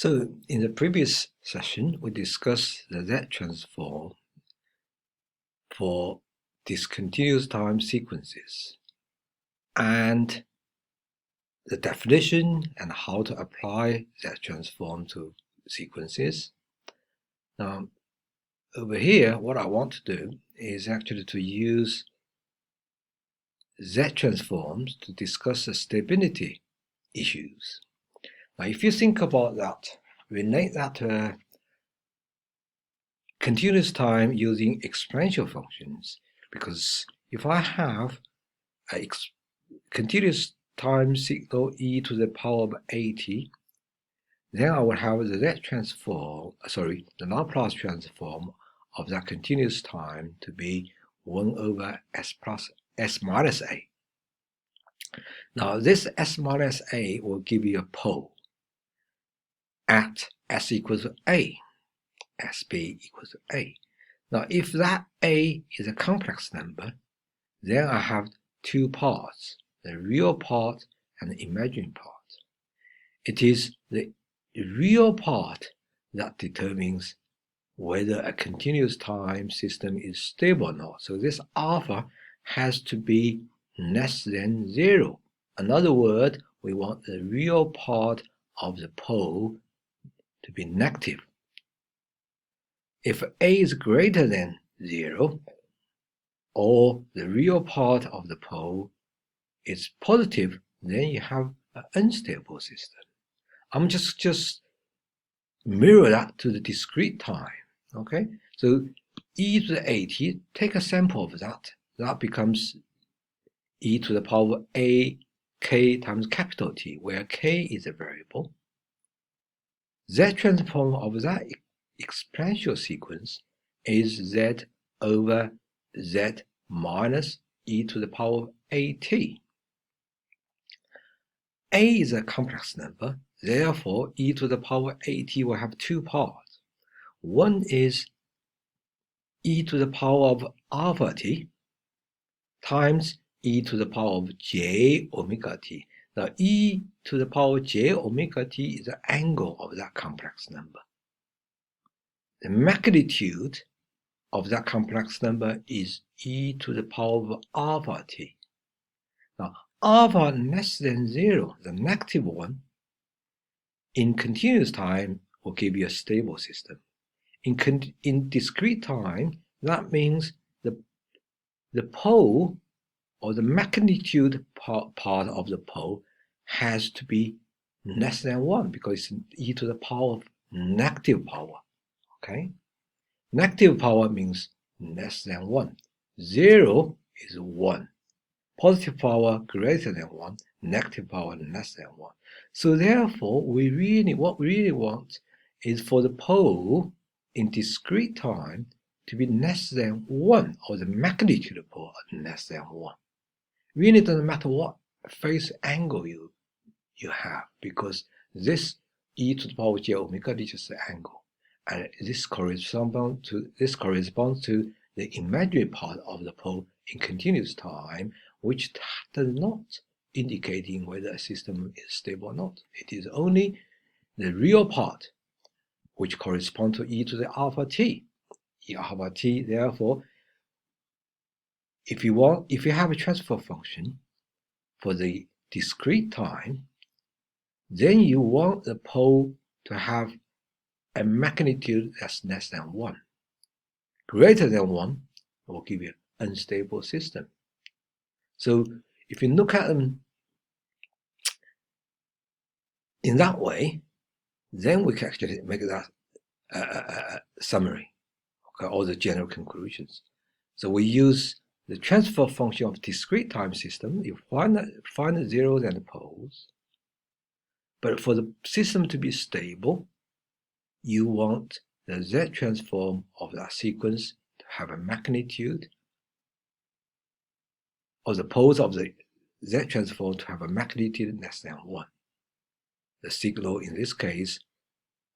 So in the previous session, we discussed the zTransform for discontinuous time sequences and the definition and how to apply zTransform to sequences. Now, over here, what I want to do is actually to use zTransforms to discuss the stability issues. Now, if you think about that, relate that to continuous time using exponential functions, because if I have a continuous time signal e to the power of at, then I will have the the Laplace transform of that continuous time to be 1 over s minus a. Now this s minus a will give you a pole at s equals a. SB equals A. Now, if that A is a complex number, then I have two parts, the real part and the imaginary part. It is the real part that determines whether a continuous time system is stable or not. So this alpha has to be less than 0. In other words, we want the real part of the pole to be negative. If a is greater than 0, or the real part of the pole is positive, then you have an unstable system. I'm just mirror that to the discrete time. Okay, so e to the at, take a sample of that. That becomes e to the power of a k times capital T, where k is a variable. zTransform of that exponential sequence is z over z minus e to the power of at. A is a complex number, therefore e to the power of at will have two parts. One is e to the power of alpha t times e to the power of j omega t. Now e to the power of j omega t is the angle of that complex number. The magnitude of that complex number is e to the power of alpha t. Now, alpha less than 0, the negative one, in continuous time will give you a stable system. In discrete time, that means the pole or the magnitude part of the pole has to be less than 1 because it's e to the power of negative power. Okay? Negative power means less than 1. 0 is 1. Positive power greater than 1. Negative power less than 1. So therefore, what we really want is for the pole in discrete time to be less than 1, or the magnitude of pole less than 1. Really doesn't matter what phase angle you have, because this e to the power j omega is just the angle. And this corresponds to the imaginary part of the pole in continuous time, which does not indicating whether a system is stable or not. It is only the real part, which corresponds to e to the alpha t. E alpha t, therefore, if you have a transfer function for the discrete time, then you want the pole to have a magnitude that's less than 1. Greater than 1 will give you an unstable system. So if you look at them in that way, then we can actually make that summary, okay, all the general conclusions. So we use the transfer function of discrete time system. You find the zeros and the poles, but for the system to be stable, you want the zTransform of that sequence to have a magnitude, or the poles of the zTransform to have a magnitude less than 1. The signal in this case,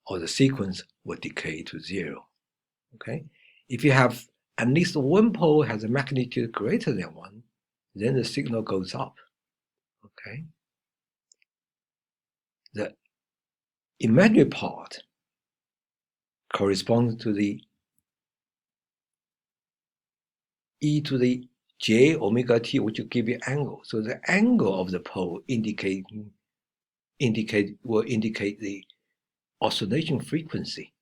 or the sequence, will decay to 0. Okay? If you have at least one pole has a magnitude greater than 1, then the signal goes up. Okay? imaginary part corresponds to the e to the j omega t, which will give you angle. So the angle of the pole will indicate the oscillation frequency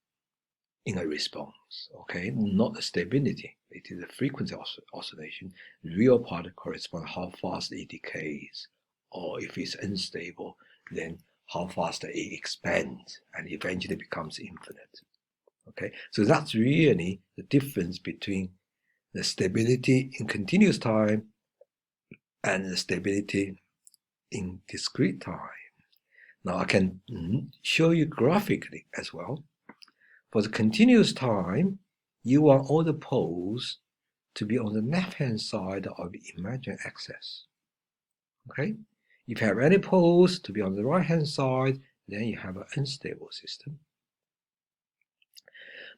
in a response, okay? Not the stability. It is the frequency oscillation. The real part corresponds to how fast it decays, or if it's unstable, then how fast it expands and eventually becomes infinite. Okay, so that's really the difference between the stability in continuous time and the stability in discrete time. Now I can show you graphically as well. For the continuous time, you want all the poles to be on the left-hand side of the imaginary axis. Okay? If you have any poles to be on the right-hand side, then you have an unstable system.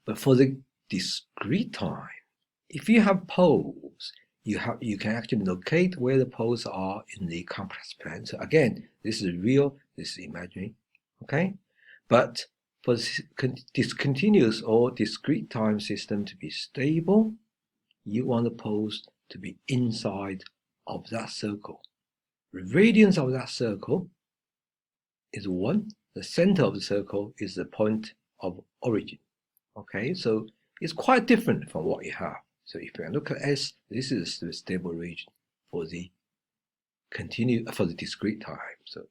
But for the discrete time, if you have poles, you can actually locate where the poles are in the complex plan. So again, this is real, this is imaginary. Okay? But for this continuous or discrete time system to be stable, you want the poles to be inside of that circle. The radius of that circle is 1. The center of the circle is the point of origin. Okay, so it's quite different from what you have. So if you look at S, this is the stable region for the discrete time. So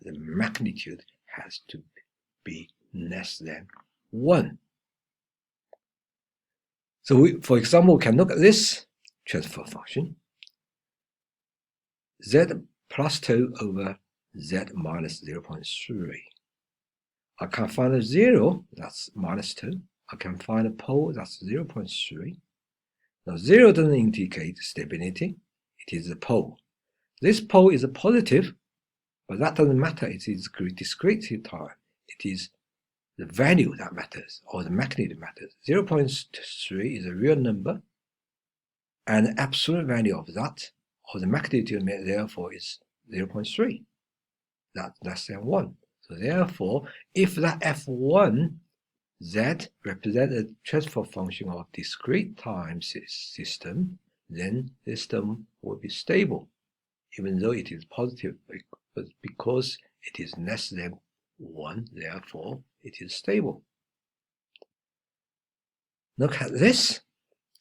the magnitude has to be less than 1. So for example, we can look at this transfer function. Z plus 2 over Z minus 0.3. I can find a 0, that's minus 2. I can find a pole, that's 0.3. Now 0 doesn't indicate stability, it is a pole. This pole is a positive, but that doesn't matter, it is discrete time. It is the value that matters, or the magnitude matters. 0.3 is a real number, and the absolute value of that, or the magnitude therefore is 0.3. That's less than 1. So therefore, if that f1 z represents a transfer function of discrete time system, then the system will be stable, even though it is positive, but because it is less than 1, therefore it is stable. Look at this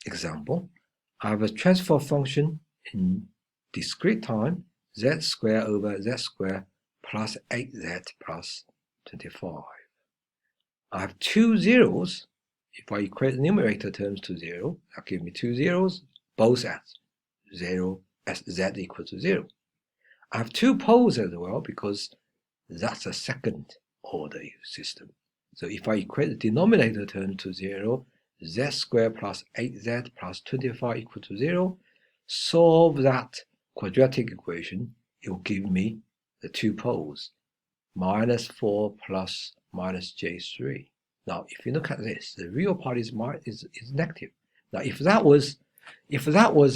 example. I have a transfer function in discrete time, z squared over z squared plus 8z plus 25. I have 2 zeros. If I equate the numerator terms to 0, that gives me 2 zeros, both at 0 as z equal to 0. I have 2 poles as well because that's a second order system. So if I equate the denominator term to 0, z squared plus 8z plus 25 equal to 0, solve that quadratic equation, it will give me the 2 poles, minus 4 plus minus j3. Now, if you look at this, the real part is negative. Now, if that was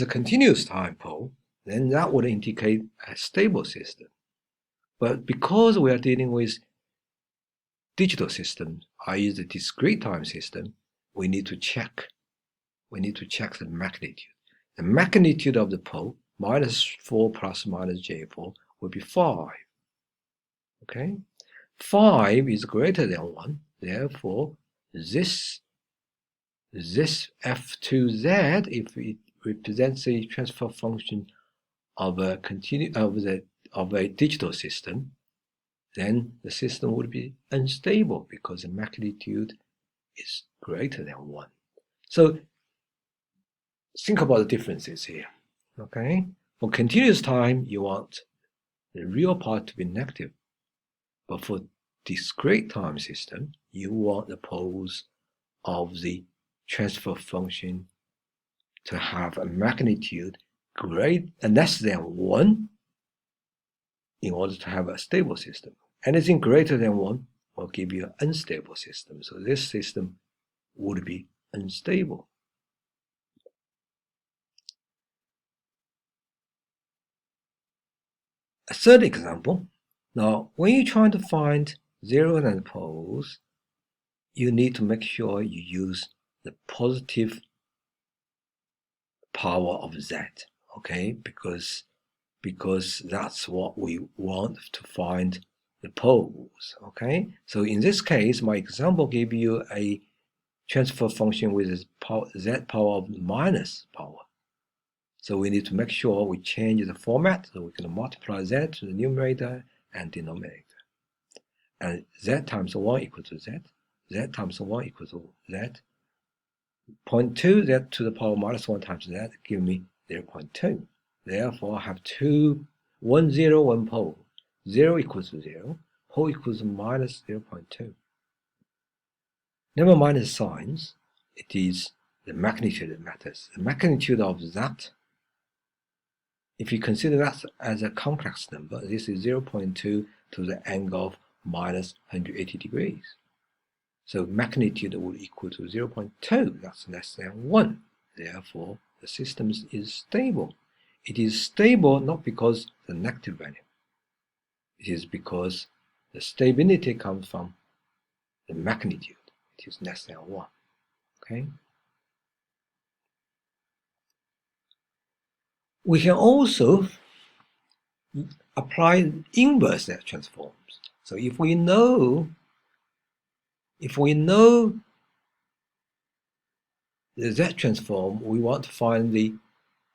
a continuous time pole, then that would indicate a stable system. But because we are dealing with digital systems, i.e. the discrete time system, we need to check the magnitude. The magnitude of the pole, minus 4 plus minus j4, will be 5. Okay? 5 is greater than 1, therefore this f2z, if it represents a transfer function of a digital system, then the system would be unstable because the magnitude is greater than 1. So think about the differences here. Okay? For continuous time, you want the real part to be negative. But for discrete time system, you want the poles of the transfer function to have a magnitude less than 1 in order to have a stable system. Anything greater than 1 will give you an unstable system. So this system would be unstable. A third example. Now, when you're trying to find zero-valence poles, you need to make sure you use the positive power of Z, okay? Because that's what we want to find the poles, okay? So in this case, my example gave you a transfer function with Z power of minus power. So we need to make sure we change the format, so we can multiply Z to the numerator and denominator. And Z times 1 equals to Z, Z times 1 equals to Z, 0.2 Z to the power minus 1 times Z give me 0.2. Therefore, I have 1, 0, 1 pole. 0 equals to 0, pole equals to minus 0.2. Never mind the signs, it is the magnitude that matters. The magnitude of that, if you consider that as a complex number, this is 0.2 to the angle of minus 180 degrees. So magnitude would equal to 0.2, that's less than 1. Therefore, the system is stable. It is stable not because the negative value. It is because the stability comes from the magnitude. It is less than 1. Okay? We can also apply inverse Z transforms. So if we know the Z transform, we want to find the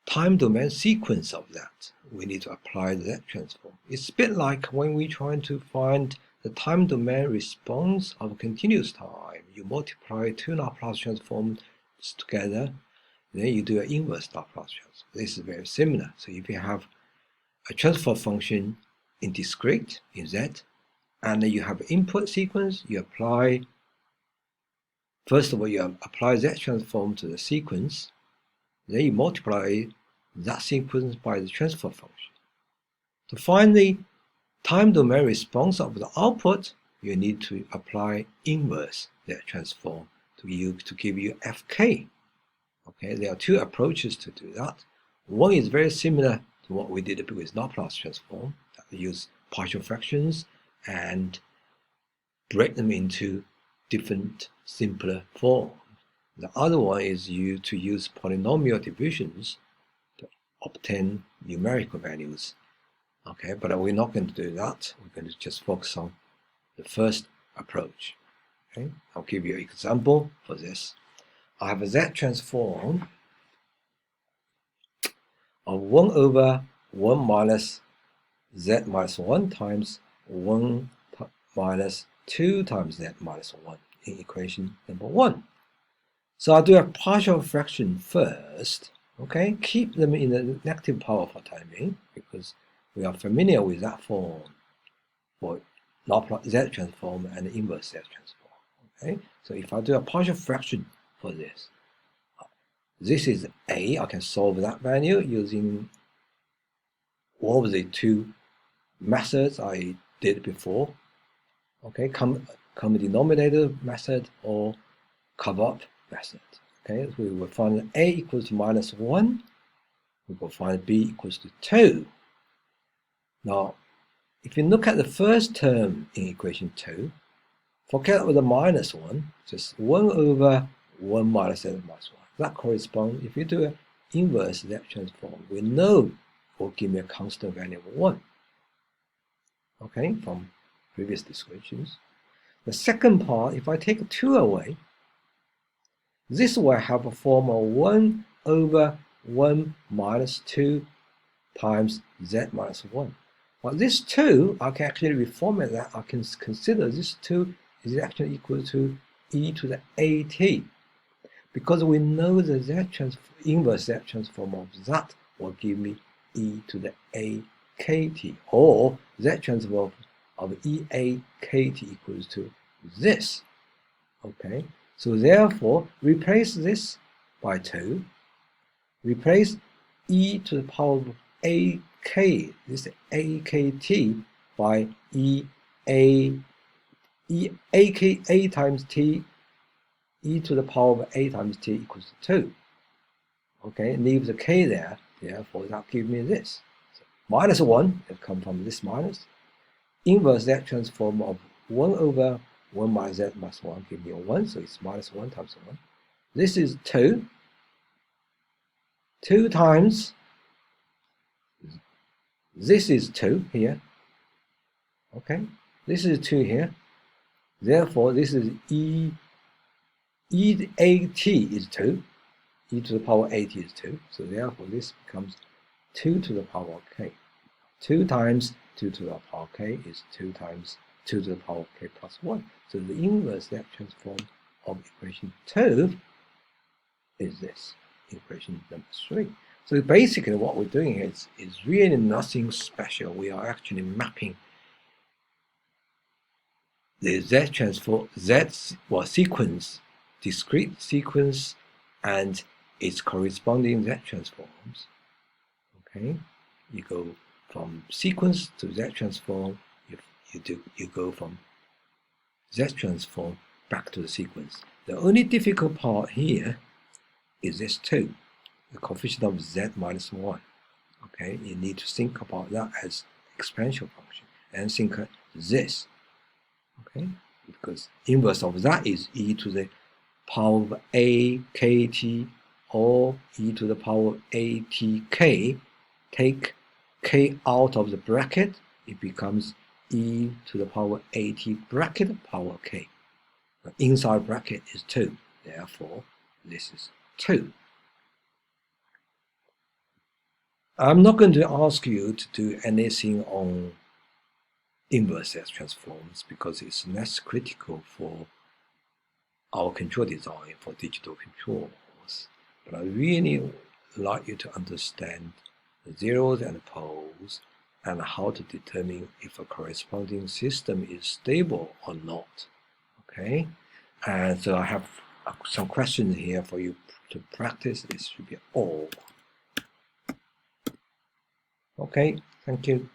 time domain sequence of that. We need to apply the Z transform. It's a bit like when we're trying to find the time domain response of continuous time. You multiply two Laplace transforms together, then you do an inverse Laplace transform. This is very similar. So if you have a transfer function in discrete, in Z, and then you have input sequence, you apply, first of all, you apply Z transform to the sequence, then you multiply that sequence by the transfer function. To find the time domain response of the output, you need to apply inverse Z transform to give you Fk. Okay, there are two approaches to do that. One is very similar to what we did with Laplace transform. We use partial fractions and break them into different simpler forms. The other one is to use polynomial divisions to obtain numerical values. Okay, but we're not going to do that. We're going to just focus on the first approach. Okay, I'll give you an example for this. I have a Z transform of 1 over 1 minus Z minus 1 times 1 minus 2 times Z minus 1 in equation number 1. So I'll do a partial fraction first. Okay, keep them in the negative power for time being, because we are familiar with that form for Laplace Z transform and inverse Z transform. Okay, so if I do a partial fraction for this is A. I can solve that value using all of the two methods I did before. Okay, common denominator method or cover-up method. Okay, so we will find A equals to minus 1. We will find B equals to 2. Now, if you look at the first term in equation 2, forget about the minus 1, just 1 over 1 minus Z minus 1. That corresponds, if you do an inverse Z transform, we know it will give me a constant value of 1. Okay, from previous descriptions. The second part, if I take 2 away, this will have a form of 1 over 1 minus 2 times Z minus 1. Well, this 2, I can actually reformat that. I can consider this 2 is actually equal to e to the at. Because we know the inverse Z transform of that will give me e to the akt, or Z transform of eakt equals to this. Okay, so therefore replace this by 2, replace e to the power of ak, this akt, by a times t, e to the power of a times t equals to 2. Okay, leave the k there, therefore that gives me this. So minus 1, it comes from this minus. Inverse Z transform of 1 over 1 minus z minus 1 give me a 1, so it's minus 1 times 1. This is 2. 2 times, this is 2 here. Okay, this is 2 here. Therefore, this is at is 2. E to the power at is 2. So therefore, this becomes 2 to the power k. 2 times 2 to the power k is 2 times 2 to the power k plus 1. So the inverse Z transform of equation 2 is this, equation number 3. So basically what we're doing here is really nothing special. We are actually mapping the Z transform, sequence, discrete sequence, and its corresponding Z transforms. Okay, you go from sequence to Z transform. You go from Z transform back to the sequence. The only difficult part here is this 2, the coefficient of Z minus 1. Okay, you need to think about that as exponential function and think this. Okay, because inverse of that is e to the power of a kt or e to the power of atk. Take k out of the bracket, it becomes e to the power at bracket power k. The inside bracket is 2, therefore this is 2. I'm not going to ask you to do anything on inverse Z transforms because it's less critical for our control design for digital controls. But I really like you to understand the zeros and poles and how to determine if a corresponding system is stable or not. Okay, and so I have some questions here for you to practice. This should be all. Okay, thank you.